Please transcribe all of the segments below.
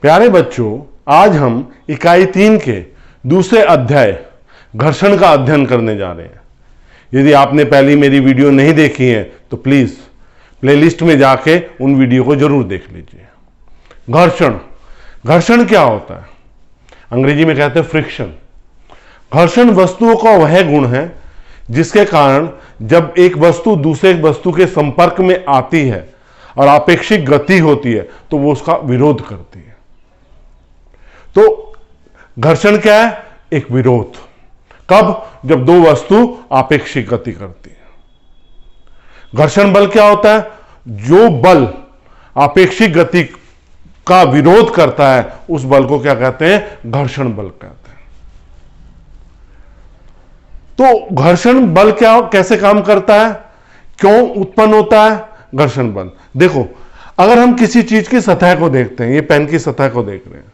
प्यारे बच्चों, आज हम इकाई 3 के दूसरे अध्याय घर्षण का अध्ययन करने जा रहे हैं। यदि आपने पहली मेरी वीडियो नहीं देखी है तो प्लीज प्लेलिस्ट में जाके उन वीडियो को जरूर देख लीजिए। घर्षण, घर्षण क्या होता है? अंग्रेजी में कहते हैं फ्रिक्शन। घर्षण वस्तुओं का वह गुण है जिसके कारण जब एक वस्तु दूसरे वस्तु के संपर्क में आती है और आपेक्षिक गति होती है तो वो उसका विरोध करती है। तो घर्षण क्या है? एक विरोध। कब? जब दो वस्तु आपेक्षिक गति करती है। घर्षण बल क्या होता है? जो बल आपेक्षिक गति का विरोध करता है उस बल को क्या कहते हैं? घर्षण बल कहते हैं। तो घर्षण बल क्या, कैसे काम करता है, क्यों उत्पन्न होता है घर्षण बल? देखो, अगर हम किसी चीज की सतह को देखते हैं, ये पेन की सतह को देख रहे हैं,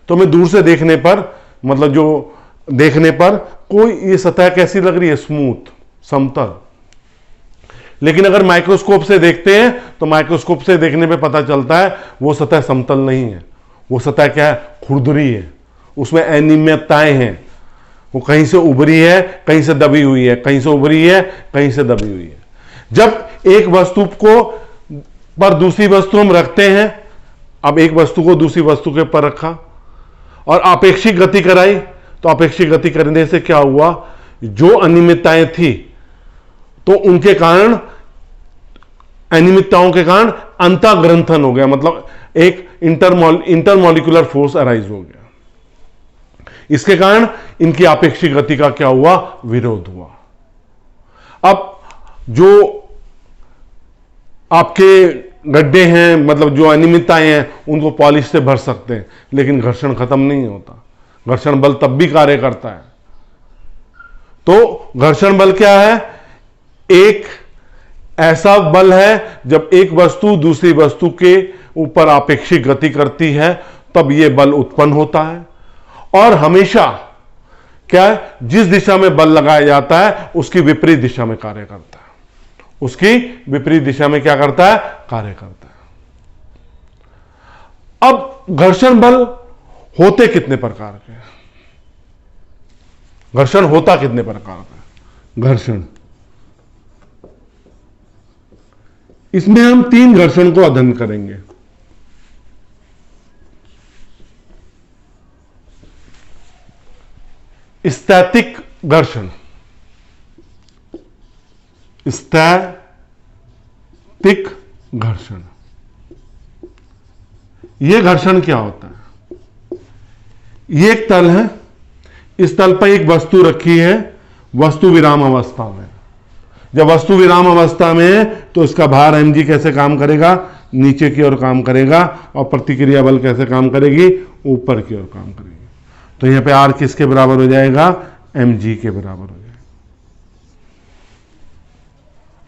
तो हमें दूर से देखने पर, मतलब जो देखने पर कोई ये सतह कैसी लग रही है? स्मूथ, समतल। लेकिन अगर माइक्रोस्कोप से देखते हैं तो माइक्रोस्कोप से देखने पे पता चलता है वो सतह समतल नहीं है। वो सतह क्या है? खुरदुरी है, उसमें अनियमितताएं हैं। वो कहीं से उभरी है, कहीं से दबी हुई है, कहीं से उभरी है, कहीं से दबी हुई है। जब एक वस्तु को पर दूसरी वस्तु हम रखते हैं, अब एक वस्तु को दूसरी वस्तु के पर रखा और आपेक्षिक गति कराई, तो आपेक्षिक गति करने से क्या हुआ? जो अनियमितताएं थी तो उनके कारण, अनियमितताओं के कारण अंतःग्रंथन हो गया, मतलब एक इंटरमॉलिक्यूलर फोर्स अराइज हो गया। इसके कारण इनकी आपेक्षिक गति का क्या हुआ? विरोध हुआ। अब जो आपके गड्ढे हैं, मतलब जो अनियमितताएं हैं, उनको पॉलिश से भर सकते हैं, लेकिन घर्षण खत्म नहीं होता। घर्षण बल तब भी कार्य करता है। तो घर्षण बल क्या है? एक ऐसा बल है जब एक वस्तु दूसरी वस्तु के ऊपर आपेक्षिक गति करती है तब यह बल उत्पन्न होता है। और हमेशा क्या है? जिस दिशा में बल लगाया जाता है उसकी विपरीत दिशा में कार्य करता है। उसकी विपरीत दिशा में क्या करता है? कार्य करता है। अब घर्षण बल होते कितने प्रकार के? घर्षण होता कितने प्रकार का? घर्षण, इसमें हम 3 घर्षण को अध्ययन करेंगे। स्थैतिक घर्षण, स्थैतिक घर्षण। यह घर्षण क्या होता है? यह एक तल है, इस तल पर एक वस्तु रखी है, वस्तु विराम अवस्था में। जब वस्तु विराम अवस्था में है तो इसका भार mg कैसे काम करेगा? नीचे की ओर काम करेगा। और प्रतिक्रिया बल कैसे काम करेगी? ऊपर की ओर काम करेगी। तो यहां पे r किसके बराबर हो जाएगा? mg के बराबर हो जाएगा।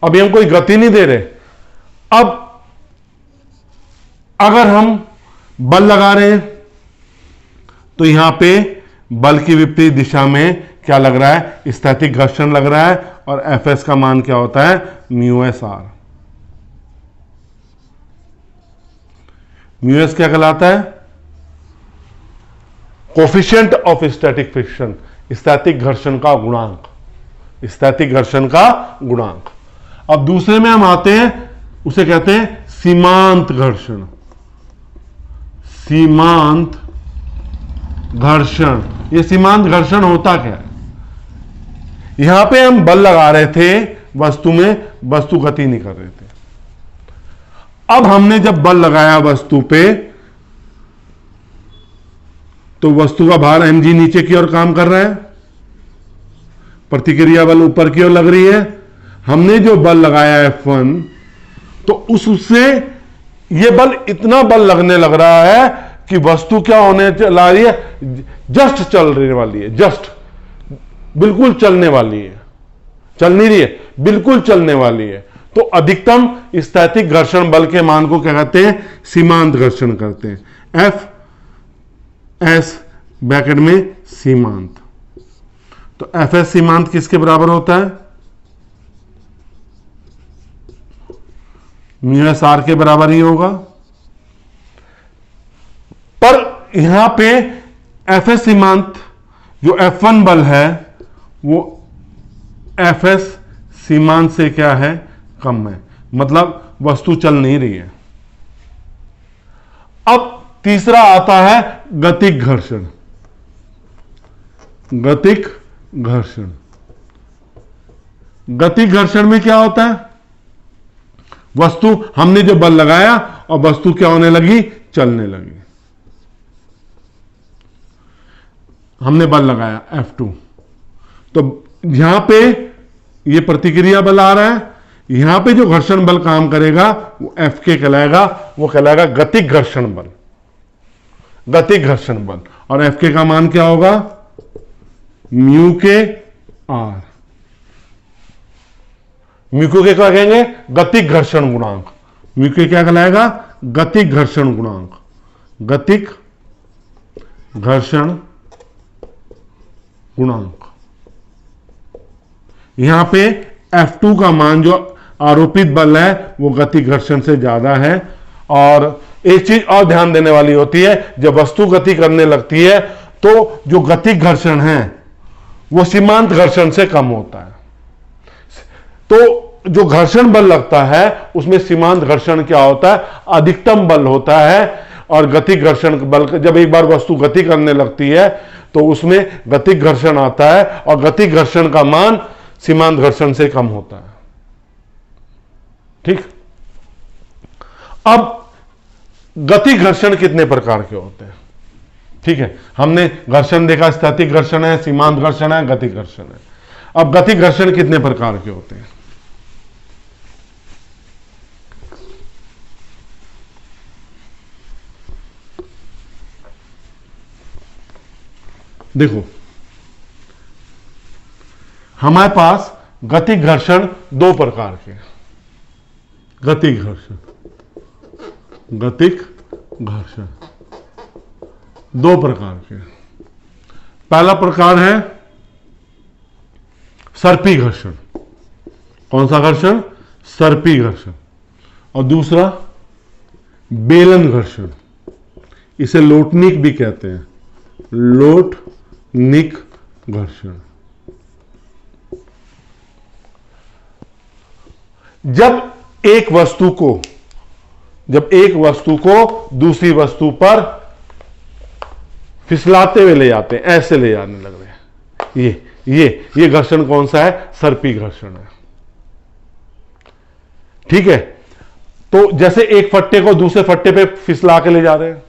अभी हम कोई गति नहीं दे रहे। अब अगर हम बल लगा रहे हैं तो यहां पे बल की विपरीत दिशा में क्या लग रहा है? स्थैतिक घर्षण लग रहा है। और Fs का मान क्या होता है? μs(r). μs क्या कहलाता है? कोफिशिएंट ऑफ स्टैटिक फ्रिक्शन, स्थैतिक घर्षण का गुणांक। स्थैतिक घर्षण का गुणांक। अब दूसरे में हम आते हैं, उसे कहते हैं सीमांत घर्षण। सीमांत घर्षण। यह सीमांत घर्षण होता क्या है? यहां पे हम बल लगा रहे थे वस्तु में, वस्तु गति नहीं कर रहे थे। अब हमने जब बल लगाया वस्तु पे तो वस्तु का भार mg नीचे की ओर काम कर रहा है, प्रतिक्रिया बल ऊपर की ओर लग रही है। हमने जो बल लगाया F1 तो उससे यह बल, इतना बल लगने लग रहा है कि वस्तु क्या होने ला रही है? जस्ट चलने वाली है। जस्ट बिल्कुल चलने वाली है। चल नहीं रही है, बिल्कुल चलने वाली है। तो अधिकतम स्थैतिक घर्षण बल के मान को क्या कहते हैं? सीमांत घर्षण करते हैं। एफ एस ब्रैकेट में सीमांत। तो एफ एस सीमांत किसके बराबर होता है? म्यू एस आर के बराबर ही होगा। पर यहां पे एफ एस सीमांत जो F1 बल है वो एफ एस सीमांत से क्या है, कम है, मतलब वस्तु चल नहीं रही है। अब तीसरा आता है गतिक घर्षण। गतिक घर्षण, गतिक घर्षण में क्या होता है, वस्तु, हमने जो बल लगाया और वस्तु क्या होने लगी, चलने लगी। हमने बल लगाया F2, तो यहां पे ये प्रतिक्रिया बल आ रहा है, यहां पे जो घर्षण बल काम करेगा वो Fk कहलाएगा, वो कहलाएगा गतिक घर्षण बल, गतिक घर्षण बल। और Fk का मान क्या होगा, म्यू के आर, म्यू के क्या कहेंगे, गतिक घर्षण गुणांक। म्यू के क्या कहलाएगा, गतिक घर्षण गुणांक, गतिक घर्षण गुणांक। यहां पे F2 का मान जो आरोपित बल है वो गतिक घर्षण से ज्यादा है। और एक चीज और ध्यान देने वाली होती है, जब वस्तु गति करने लगती है तो जो गतिक घर्षण है वो सीमांत घर्षण से कम होता है। तो जो घर्षण बल लगता है उसमें सीमांत घर्षण क्या होता है, अधिकतम बल होता है। और गतिक घर्षण बल, जब एक बार वस्तु गति करने लगती है तो उसमें गतिक घर्षण आता है और गतिक घर्षण का मान सीमांत घर्षण से कम होता है। ठीक। अब गतिक घर्षण कितने प्रकार के होते हैं, ठीक है, हमने घर्षण देखा, स्थैतिक घर्षण है, सीमांत घर्षण है, गतिक घर्षण है। अब गतिक घर्षण कितने प्रकार के होते हैं, देखो, हमारे पास गतिक घर्षण दो प्रकार के, गतिक घर्षण, गतिक घर्षण दो प्रकार के। पहला प्रकार है सर्पी घर्षण। कौन सा घर्षण, सर्पी घर्षण। और दूसरा बेलन घर्षण, इसे लोटनिक भी कहते हैं, लोटनिक घर्षण। जब एक वस्तु को दूसरी वस्तु पर फिसलाते हुए ले जाते हैं, ऐसे ले जाने लग रहे हैं, ये घर्षण कौन सा है, सर्पी घर्षण है। ठीक है, तो जैसे एक फट्टे को दूसरे फट्टे पे फिसला के ले जा रहे हैं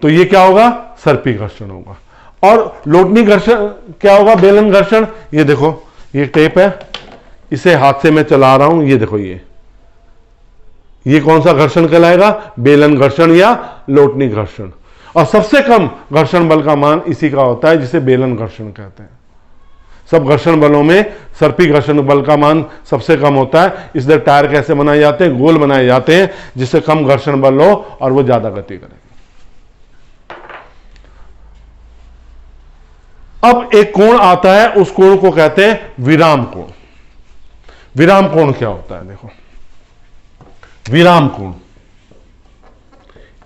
तो ये क्या होगा, सर्पी घर्षण होगा। और लोटनी घर्षण क्या होगा, बेलन घर्षण। ये देखो, ये टेप है, इसे हाथ से मैं चला रहा हूं, ये देखो, ये कौन सा घर्षण कहलाएगा, बेलन घर्षण या लोटनी घर्षण। और सबसे कम घर्षण बल का मान इसी का होता है जिसे बेलन घर्षण कहते हैं। सब घर्षण बलों में सर्पी घर्षण बल का मान सबसे कम होता है, इसलिए टायर कैसे बनाए जाते हैं, गोल बनाए जाते हैं जिससे कम घर्षण बल हो और वो ज्यादा गति करे। अब एक कोण आता है, उस कोण को कहते हैं विराम कोण। विराम कोण क्या होता है, देखो, विराम कोण,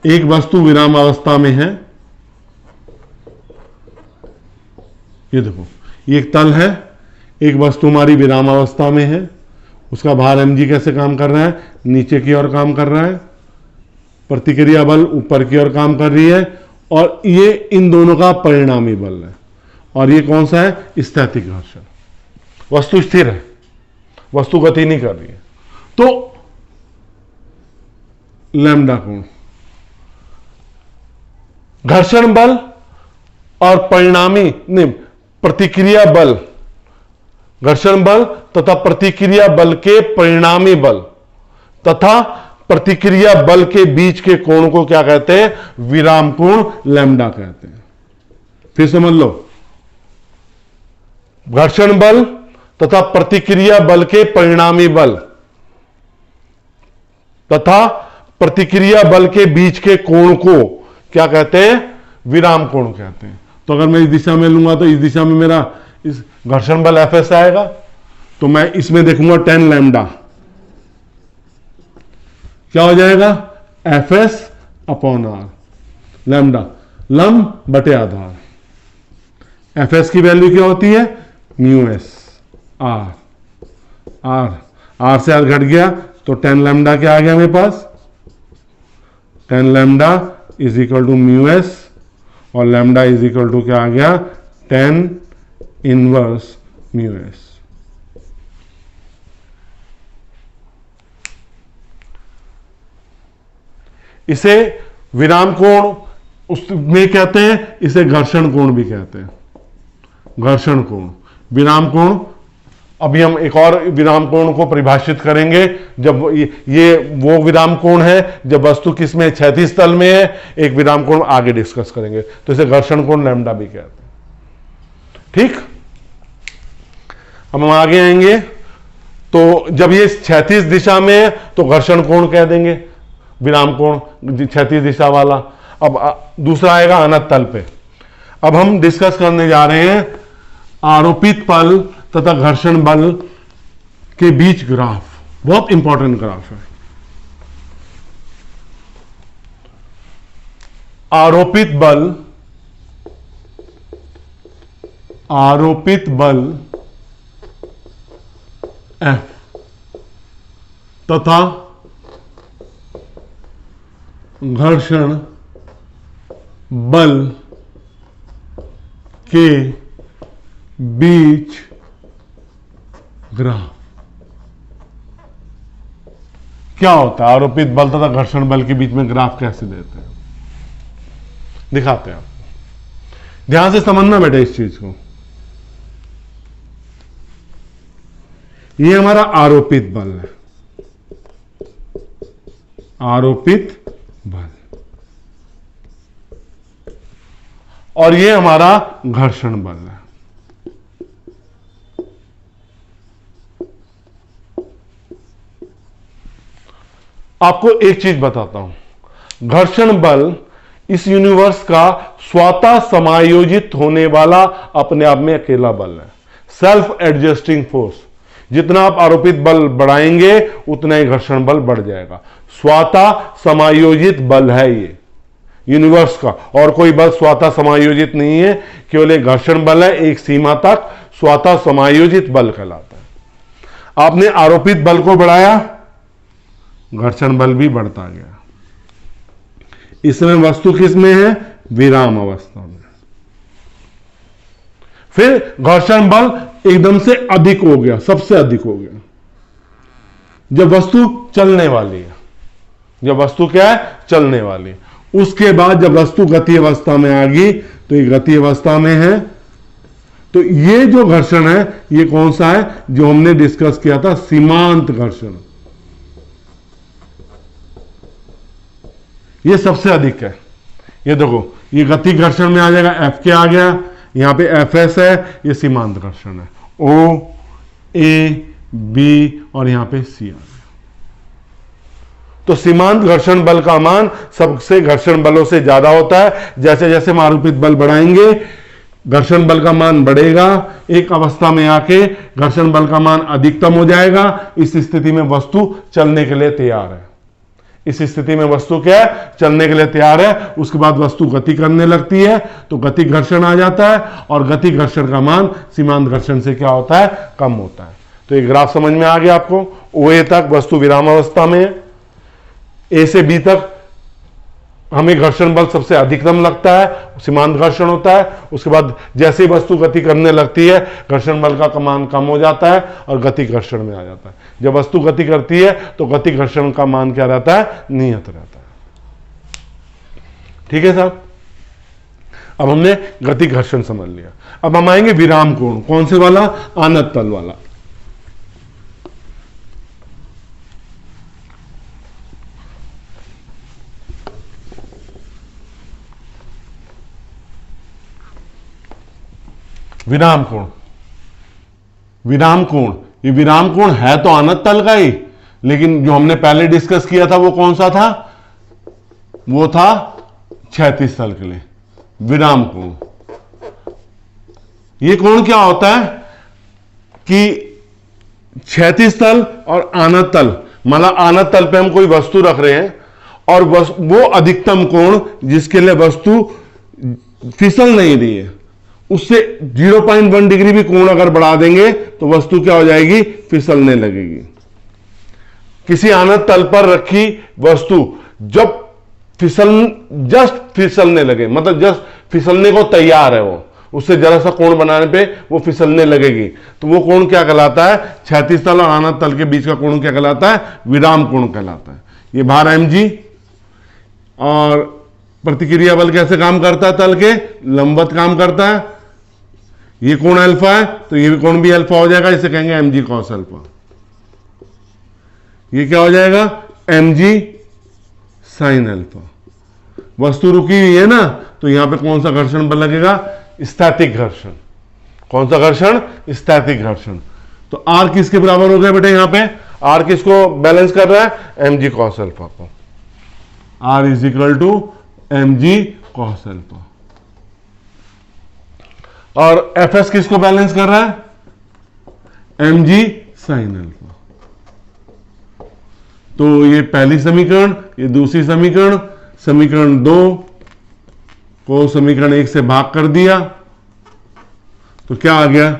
एक वस्तु विराम अवस्था में है, ये देखो, ये एक तल है, एक वस्तु हमारी विराम अवस्था में है, उसका भार mg कैसे काम कर रहा है, नीचे की ओर काम कर रहा है, प्रतिक्रिया बल ऊपर की ओर काम कर रही है, और ये इन दोनों का परिणामी बल है। और ये कौन सा है, स्थैतिक घर्षण। वस्तु स्थिर है, वस्तु गति नहीं कर रही है, तो लैम्डा कोण, घर्षण बल और परिणामी नहीं, प्रतिक्रिया बल, घर्षण बल तथा प्रतिक्रिया बल के परिणामी बल तथा प्रतिक्रिया बल के बीच के कोण को क्या कहते हैं, विराम कोण, लैम्डा कहते हैं। फिर समझ लो, घर्षण बल तथा प्रतिक्रिया बल के परिणामी बल तथा प्रतिक्रिया बल के बीच के कोण को क्या कहते हैं, विराम कोण कहते हैं। तो अगर मैं इस दिशा में लूंगा तो इस दिशा में मेरा इस घर्षण बल Fs आएगा, तो मैं इसमें देखूंगा 10 लैम्डा, क्या हो जाएगा, F S upon R, lambda लंब बटे आधार। एफ एस की वैल्यू क्या होती है, म्यू एस आर, आर से आर घट गया तो 10 लैम्डा क्या आ गया मेरे पास, 10 lambda is equal to mu S, और लैम्डा इज इक्वल टू क्या आ गया, 10 इनवर्स म्यू एस। इसे विराम कोण उसमें कहते हैं, इसे घर्षण कोण भी कहते हैं, घर्षण कोण, विराम कोण। अभी हम एक और विराम कोण को परिभाषित करेंगे, जब ये वो विराम कोण है जब वस्तु किसमें, क्षैतिज तल में है। एक विराम कोण आगे डिस्कस करेंगे, तो इसे घर्षण कोण लैम्डा भी कहते हैं। ठीक, अब हम आगे आएंगे, तो जब ये क्षैतिज दिशा में है तो घर्षण कोण कह देंगे, विराम कोण क्षैतिज दिशा वाला। अब दूसरा आएगा अनंत तल पे। अब हम डिस्कस करने जा रहे हैं आरोपित बल तथा घर्षण बल के बीच ग्राफ, बहुत इंपॉर्टेंट ग्राफ है। आरोपित बल F तथा घर्षण बल के बीच ग्राफ। क्या होता है आरोपित बल तथा घर्षण बल के बीच में ग्राफ कैसे देते हैं, दिखाते हैं आपको। ध्यान से समझना बेटा इस चीज को। ये हमारा आरोपित बल है, आरोपित बल, और ये हमारा घर्षण बल है। आपको एक चीज बताता हूं, घर्षण बल इस यूनिवर्स का स्वतः समायोजित होने वाला अपने आप में अकेला बल है, सेल्फ एडजस्टिंग फोर्स। जितना आप आरोपित बल बढ़ाएंगे उतना ही घर्षण बल बढ़ जाएगा। स्वतः समायोजित बल है ये यूनिवर्स का, और कोई बल स्वतः समायोजित नहीं है, केवल एक घर्षण बल है, एक सीमा तक स्वतः समायोजित बल कहलाता है। आपने आरोपित बल को बढ़ाया, घर्षण बल भी बढ़ता गया। इसमें वस्तु किसमें है, विराम अवस्था में। फिर घर्षण बल एकदम से अधिक हो गया, सबसे अधिक हो गया जब वस्तु चलने वाली है, जब वस्तु क्या है, चलने वाली है। उसके बाद जब वस्तु गति अवस्था में आ गई, तो ये गति अवस्था में है, तो ये जो घर्षण है ये कौन सा है, जो हमने डिस्कस किया था, सीमांत घर्षण। ये सबसे अधिक है। ये देखो, ये गति घर्षण में आ जाएगा, एफ के आ गया, यहां पे एफ एस है, ये सीमांत घर्षण है, ओ ए बी और यहां पे सी आ गया। तो सीमांत घर्षण बल का मान सबसे घर्षण बलों से ज्यादा होता है। जैसे जैसे हम आरोपित बल बढ़ाएंगे, घर्षण बल का मान बढ़ेगा, एक अवस्था में आके घर्षण बल का मान अधिकतम हो जाएगा। इस स्थिति में वस्तु चलने के लिए तैयार है। इस स्थिति में वस्तु क्या है, चलने के लिए तैयार है। उसके बाद वस्तु गति करने लगती है, तो गति घर्षण आ जाता है, और गति घर्षण का मान सीमांत घर्षण से क्या होता है, कम होता है। तो ये ग्राफ समझ में आ गया आपको। ओ ए तक वस्तु विराम अवस्था में है, ए से बी तक हमें घर्षण बल सबसे अधिकतम लगता है, सीमांत घर्षण होता है। उसके बाद जैसे ही वस्तु गति करने लगती है, घर्षण बल का मान कम हो जाता है और गति घर्षण में आ जाता है। जब वस्तु गति करती है तो गति घर्षण का मान क्या रहता है, नियत रहता है। ठीक है साहब, अब हमने गति घर्षण समझ लिया। अब हम आएंगे विराम कोण। कौन से वाला, आनत तल वाला। विराम कोण, विराम कोण, ये विराम कोण है तो अनंत तल का ही, लेकिन जो हमने पहले डिस्कस किया था वो कौन सा था, वो था क्षैतिज तल के लिए विराम कोण। ये कोण क्या होता है कि क्षैतिज तल और अनंत तल मतलब आनत तल पे हम कोई वस्तु रख रहे हैं और वो अधिकतम कोण जिसके लिए वस्तु फिसल नहीं रही है, उससे 0.1 डिग्री भी कोण अगर बढ़ा देंगे तो वस्तु क्या हो जाएगी, फिसलने लगेगी। किसी आनत तल पर रखी वस्तु जब जस्ट फिसलने लगे, मतलब जस्ट फिसलने को तैयार है, वो उससे जरा सा कोण बनाने पे वो फिसलने लगेगी, तो वो कोण क्या कहलाता है, क्षैतिज तल और आनत तल के बीच का कोण क्या कहलाता है, विराम कोण कहलाता है। ये भार mg और प्रतिक्रिया बल कैसे काम करता है, तल के लंबवत काम करता है। ये कोण अल्फा है तो ये कोण भी अल्फा हो जाएगा, इसे कहेंगे mg cos अल्फा। ये क्या हो जाएगा, mg sin अल्फा। वस्तु रुकी हुई है ना, तो यहां पे कौन सा घर्षण बल लगेगा, स्थैतिक घर्षण। कौन सा घर्षण, स्थैतिक घर्षण। तो R किसके बराबर हो गया बेटा, यहां पे R किसको बैलेंस कर रहा है, mg cos अल्फा को। R is equal to mg cos alpha. और Fs किसको बैलेंस कर रहा है, mg sin अल्फा। तो ये पहली समीकरण, ये दूसरी समीकरण, समीकरण 2 को समीकरण 1 से भाग कर दिया तो क्या आ गया,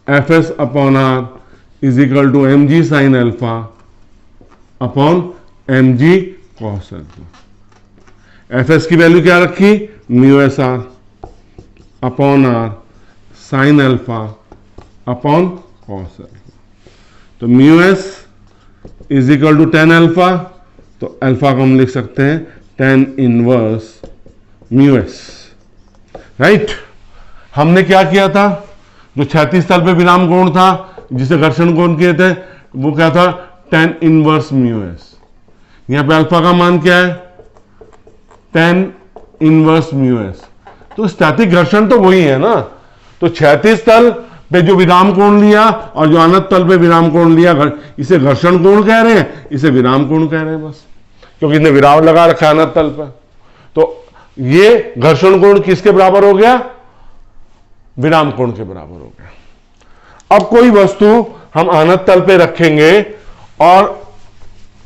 Fs upon R is equal to mg sin alpha upon mg cos alpha. Fs की वैल्यू क्या रखी, mu S R upon R sin alpha upon cos alpha. तो mu S is equal to tan alpha, तो alpha को हम लिख सकते हैं tan inverse mu S, right. हमने क्या किया था, जो क्षैतिज तल पे विराम कोण था जिसे घर्षण कोण किए थे, वो क्या था, tan इनवर्स म्यू एस। यहां पे अल्फा का मान क्या है, tan इनवर्स म्यू एस। तो स्थैतिक घर्षण तो वही है ना, तो क्षैतिज तल पे जो विराम कोण लिया और जो आनत तल पे विराम कोण लिया, इसे घर्षण कोण कह रहे हैं, इसे विराम कोण कह रहे हैं बस, क्योंकि इसने विराम लगा रखा है आनत तल पे। तो ये घर्षण कोण किसके बराबर हो गया, विराम कोण के बराबर हो गया। अब कोई वस्तु हम आनत तल पे रखेंगे और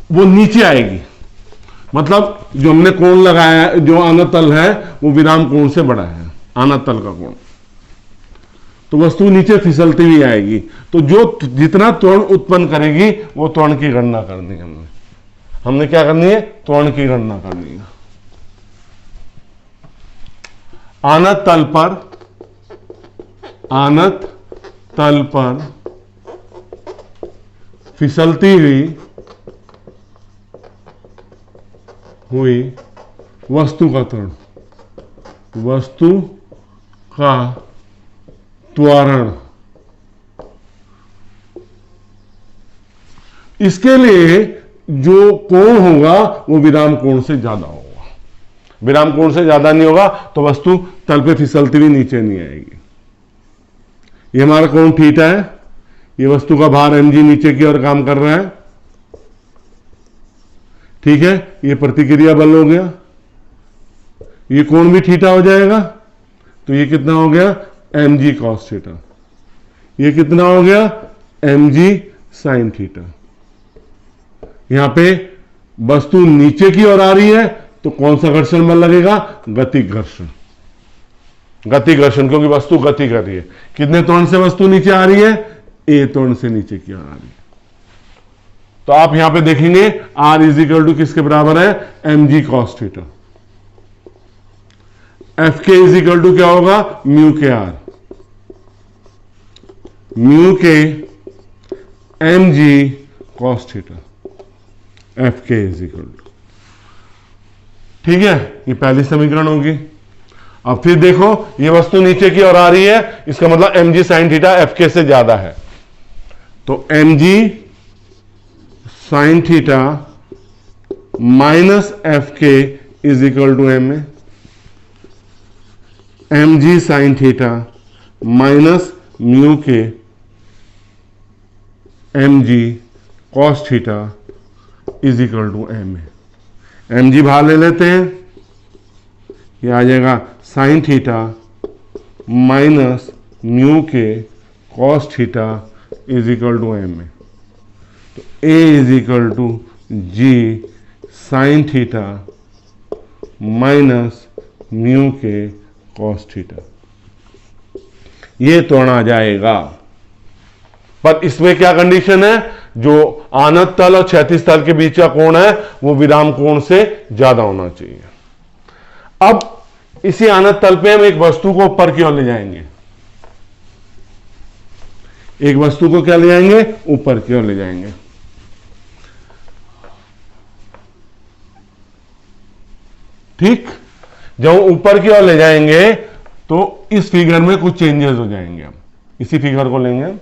वो नीचे आएगी, मतलब जो हमने कोण लगाया, जो आनत तल है वो विराम कोण से बड़ा है, आनत तल का कोण, तो वस्तु नीचे फिसलती हुई आएगी। तो जो जितना त्वरण उत्पन्न करेगी वो त्वरण की गणना करनी है हमने क्या करनी है, त्वरण की गणना करनी है। आनत तल पर फिसलती हुई वस्तु का त्वरण, वस्तु का त्वरण, इसके लिए जो कोण होगा वो विराम कोण से ज्यादा होगा। विराम कोण से ज्यादा नहीं होगा तो वस्तु तल पे फिसलती हुई नीचे नहीं आएगी। ये हमारा कोण थीटा है, ये वस्तु का भार mg नीचे की ओर काम कर रहा है, ठीक है। ये प्रतिक्रिया बल हो गया, ये कोण भी थीटा हो जाएगा, तो ये कितना हो गया, mg cos थीटा। ये कितना हो गया, mg sin थीटा। यहां पे वस्तु नीचे की ओर आ रही है तो कौन सा घर्षण बल लगेगा, गतिक घर्षण। गतिक घर्षण, क्योंकि वस्तु गति कर रही है। कितने त्वरण से वस्तु नीचे आ रही है, a त्वरण से नीचे की ओर आ रही है। तो आप यहां पे देखेंगे R इज इक्वल टू किसके बराबर है, mg cos theta. F K is equal to क्या होगा, म्यू के are, mu K mg cos theta, F K is equal to, ठीक है। ये पहली समीकरण होगी। अब फिर देखो ये वस्तु नीचे की ओर आ रही है, इसका मतलब mg sin थीटा एफ के से ज्यादा है, तो mg sin theta minus F K is equal to M A, mg sin theta minus mu K mg cos theta is equal to M A. mg बाहर ले लेते हैं, ये आ जाएगा साइन थीटा माइनस म्यू के cos theta is equal to M A. तो A is equal to G sine theta minus mu के कॉस थीटा, ये तोड़ा जाएगा। पर इसमें क्या कंडीशन है, जो आनत तल और क्षैतिज तल के बीच का कोण है वो विराम कोण से ज्यादा होना चाहिए। अब इसी आनत तल पे हम एक वस्तु को ऊपर की ओर ले जाएंगे, एक वस्तु को क्या ले जाएंगे, ऊपर की ओर ले जाएंगे। ठीक, जब ऊपर की ओर ले जाएंगे तो इस फिगर में कुछ चेंजेस हो जाएंगे। हम इसी फिगर को लेंगे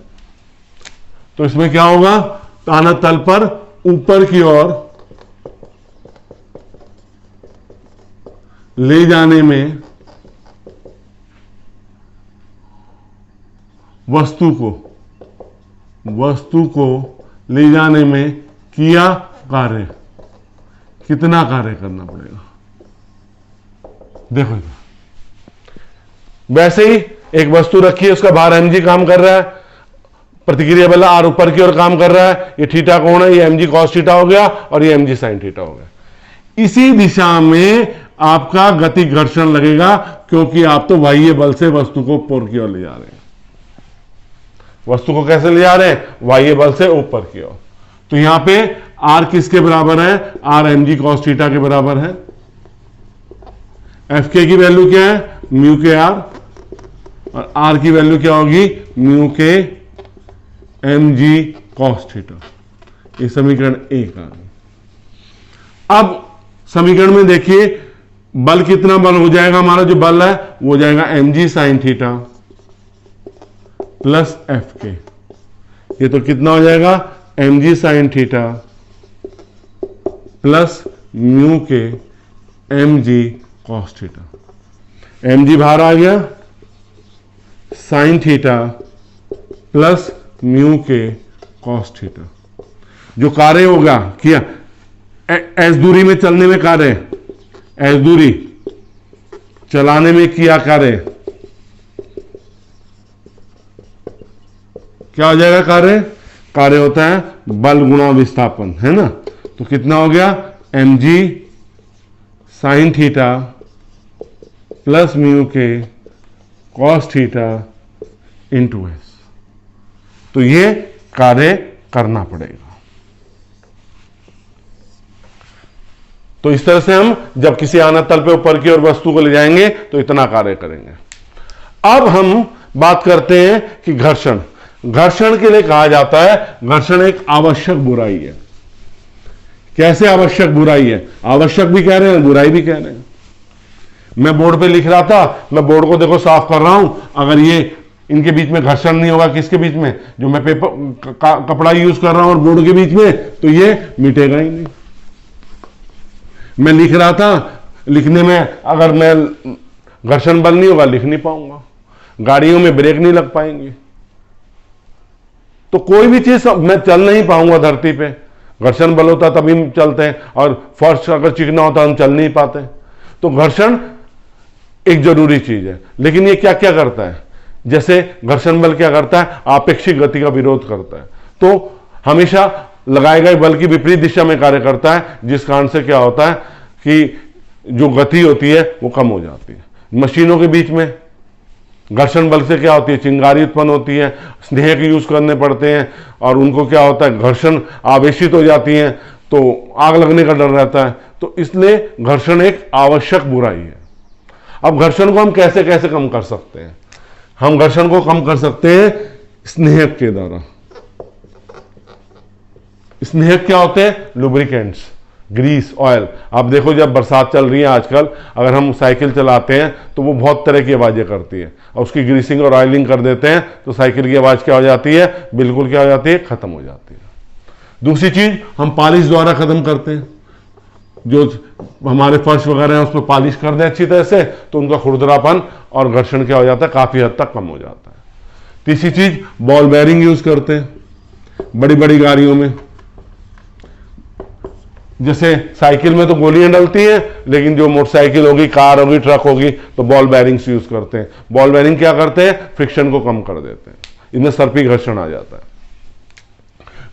तो इसमें क्या होगा, आनत तल पर ऊपर की ओर ले जाने में वस्तु को ले जाने में किया कार्य, कितना कार्य करना पड़ेगा। देखो वैसे ही एक वस्तु रखी है, उसका भार mg काम कर रहा है, प्रतिक्रिया बल r ऊपर की ओर काम कर रहा है, ये थीटा कोण है, ये mg cos थीटा हो गया और ये mg sin थीटा हो गया। इसी दिशा में आपका गति घर्षण लगेगा, क्योंकि आप तो बाह्य बल से वस्तु को ऊपर की ओर ले जा रहे हैं। वस्तु को कैसे ले जा रहे हैं, बाह्य बल से ऊपर की ओर। तो यहां पे r किसके बराबर है, r mg cos थीटा के बराबर है। एफ के की वैल्यू क्या है, म्यू के आर, और आर की वैल्यू क्या होगी, mu K M G cos theta. ये समीकरण एक आ गया। अब समीकरण में देखिए बल कितना बल हो जाएगा, हमारा जो बल है वो हो जाएगा M G sine theta plus F K. ये तो कितना हो जाएगा, M G sine theta plus mu K M G cos theta. M G बाहर आ गया, साइन थीटा प्लस म्यू के कॉस थीटा। जो कार्य होगा किया एस दूरी में चलने में कार्य, एस दूरी चलाने में किया कार्य, क्या हो जाएगा कार्य, कार्य होता है बल गुणा विस्थापन, है ना। तो कितना हो गया, M G sine theta plus mu के कॉस थीटा इंटू एस। तो ये कार्य करना पड़ेगा। तो इस तरह से हम जब किसी आनत तल पे ऊपर की ओर वस्तु को ले जाएंगे तो इतना कार्य करेंगे। अब हम बात करते हैं कि घर्षण, घर्षण के लिए कहा जाता है घर्षण एक आवश्यक बुराई है। कैसे आवश्यक बुराई है, आवश्यक भी कह रहे हैं, बुराई भी कह रहे हैं। मैं बोर्ड पे लिख रहा था, मैं बोर्ड को देखो साफ कर रहा हूं, अगर ये इनके बीच में घर्षण नहीं होगा, किसके बीच में, जो मैं पेपर कपड़ा यूज कर रहा हूं और बोर्ड के बीच में, तो ये मिटेगा ही नहीं। मैं लिख रहा था, लिखने में अगर मैं घर्षण बल नहीं होगा लिख नहीं पाऊंगा, गाड़ियों में ब्रेक नहीं लग पाएंगे, तो कोई भी चीज मैं चल नहीं पाऊंगा धरती पे। घर्षण बल होता तभी चलते हैं, और फर्श अगर चिकना होता हम चल नहीं पाते। तो घर्षण एक जरूरी चीज है, लेकिन ये क्या क्या करता है, जैसे घर्षण बल क्या करता है, आपेक्षिक गति का विरोध करता है। तो हमेशा लगाए गए बल की विपरीत दिशा में कार्य करता है, जिस कारण से क्या होता है कि जो गति होती है वो कम हो जाती है। मशीनों के बीच में घर्षण बल से क्या होती है, चिंगारी उत्पन्न होती है, स्नेहक यूज करने पड़ते हैं, और उनको क्या होता है घर्षण आवेशित हो जाती हैं, तो आग लगने का डर रहता है। तो इसलिए घर्षण एक आवश्यक बुराई है। अब घर्षण को हम कैसे कैसे कम कर सकते हैं, हम घर्षण को कम कर सकते हैं स्नेहक के द्वारा। स्नेहक क्या होते हैं, लुब्रिकेंट्स, ग्रीस, ऑयल। आप देखो जब बरसात चल रही है आजकल, अगर हम साइकिल चलाते हैं तो वो बहुत तरह की आवाजें करती है, और उसकी ग्रीसिंग और ऑयलिंग कर देते हैं तो साइकिल की आवाज क्या हो जाती है, बिल्कुल क्या हो जाती है, खत्म हो जाती है। दूसरी चीज हम पॉलिश द्वारा खत्म करते हैं, जो हमारे फर्श वगैरह हैं उस पर पॉलिश कर दें अच्छी तरह से, तो उनका खुरदरापन और घर्षण क्या हो जाता है, काफी हद तक कम हो जाता है। तीसरी चीज बॉल बेयरिंग यूज करते हैं बड़ी बड़ी गाड़ियों में, जैसे साइकिल में तो गोलियां डलती हैं, लेकिन जो मोटरसाइकिल होगी, कार होगी, ट्रक होगी, तो बॉल बेयरिंग्स यूज करते हैं। बॉल बेयरिंग क्या करते हैं, फ्रिक्शन को कम कर देते हैं, इनमें सर्पी घर्षण आ जाता है।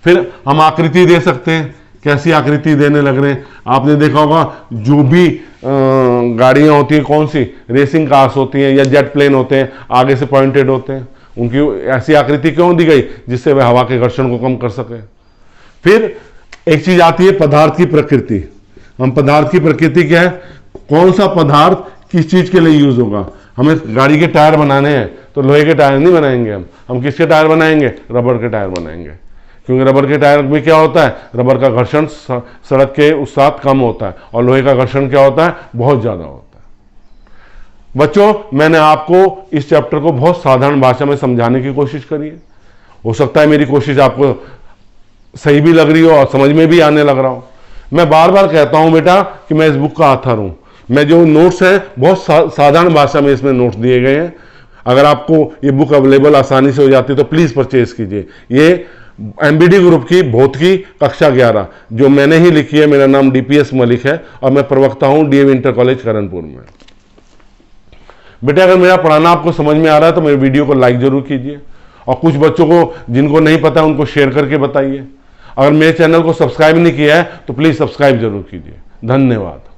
फिर हम आकृति दे सकते हैं, कैसी आकृति देने लग रहे हैं। आपने देखा होगा जो भी गाड़ियां होती हैं, कौन सी रेसिंग कार्स होती हैं या जेट प्लेन होते हैं, आगे से पॉइंटेड होते हैं, उनकी ऐसी आकृति क्यों दी गई, जिससे वह हवा के घर्षण को कम कर सके। फिर एक चीज आती है पदार्थ की प्रकृति। हम पदार्थ की प्रकृति क्या है, कौन सा पदार्थ किस चीज के लिए यूज होगा। हमें गाड़ी के टायर बनाने हैं तो लोहे के टायर नहीं बनाएंगे, हम किसके टायर बनाएंगे, रबर के टायर बनाएंगे, क्योंकि रबर के टायर में क्या होता है, रबर का घर्षण सड़क के उस साथ कम होता है और लोहे का घर्षण क्या होता है, बहुत ज्यादा होता है। बच्चों, मैंने आपको इस चैप्टर को बहुत साधारण भाषा में समझाने की कोशिश करी है। हो सकता है मेरी कोशिश आपको सही भी लग रही हो और समझ में भी आने लग रहा हो। मैं बार बार कहता हूं बेटा कि मैं इस बुक का ऑथर हूं। मैं जो नोट्स हैं बहुत साधारण भाषा में इसमें नोट्स दिए गए हैं। अगर आपको ये बुक अवेलेबल आसानी से हो जाती है तो प्लीज परचेज कीजिए। ये एमबीडी ग्रुप की भौतिकी कक्षा 11 जो मैंने ही लिखी है। मेरा नाम डीपीएस मलिक है और मैं प्रवक्ता हूं डीएवी इंटर कॉलेज करणपुर में। बेटा, अगर मेरा पढ़ाना आपको समझ में आ रहा है तो मेरे वीडियो को लाइक जरूर कीजिए और कुछ बच्चों को जिनको नहीं पता उनको शेयर करके बताइए। अगर मेरे चैनल को सब्सक्राइब नहीं किया है तो प्लीज सब्सक्राइब जरूर कीजिए। धन्यवाद।